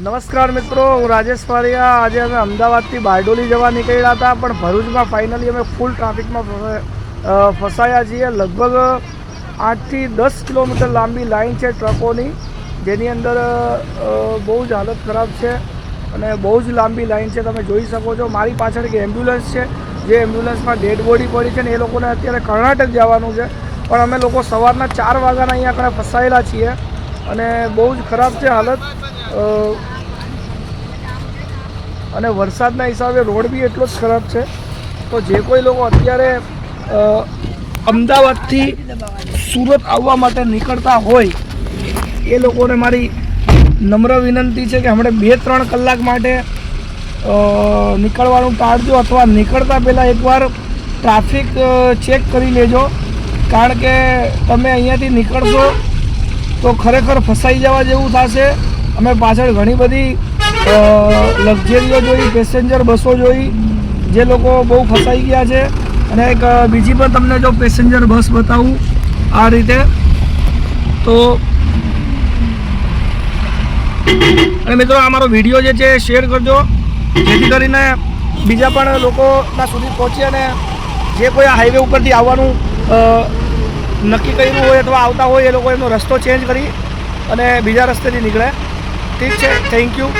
નમસ્કાર મિત્રો, હું રાજેશ વારિયા। આજે અમે અમદાવાદથી બારડોલી જવા નીકળ્યા હતા, પણ ભરૂચમાં ફાઇનલી અમે ફૂલ ટ્રાફિકમાં ફસાયા છીએ। લગભગ 8 થી 10 કિલોમીટર લાંબી લાઈન છે ટ્રકોની, જેની અંદર બહુ જ હાલત ખરાબ છે અને બહુ જ લાંબી લાઈન છે। તમે જોઈ શકો છો, મારી પાછળ એક એમ્બ્યુલન્સ છે, જે એમ્બ્યુલન્સમાં ડેડ બોડી પડી છે ને એ લોકોને અત્યારે કર્ણાટક જવાનું છે, પણ અમે લોકો સવારના 4 વાગ્યાના અહીંયા આગળ ફસાયેલા છીએ અને બહુ જ ખરાબ છે હાલત। અને વરસાદના હિસાબે રોડ બી એટલો જ ખરાબ છે। તો જે કોઈ લોકો અત્યારે અમદાવાદથી સુરત આવવા માટે નીકળતા હોય એ લોકોને મારી નમ્ર વિનંતી છે કે હમણાં 2-3 કલાક માટે નીકળવાનું ટાળજો, અથવા નીકળતા પહેલાં એકવાર ટ્રાફિક ચેક કરી લેજો, કારણ કે તમે અહીંયાથી નીકળશો તો ખરેખર ફસાઈ જવા જેવું થશે। અમે પાછળ ઘણી બધી લક્ઝરીઓ જોઈ, પેસેન્જર બસો જોઈ, જે લોકો બહુ ફસાઈ ગયા છે। અને એક બીજી પણ તમને જો પેસેન્જર બસ બતાવું આ રીતે, તો અને મિત્રો આ મારો વિડીયો જે છે શેર કરજો, જેથી કરીને બીજા પણ લોકોના સુધી પહોંચે અને જે કોઈ આ હાઈવે ઉપરથી આવવાનું નક્કી કર્યું હોય અથવા આવતા હોય એ લોકો એનો રસ્તો ચેન્જ કરી અને બીજા રસ્તેથી નીકળે। ઠીક છે, થેન્ક યુ।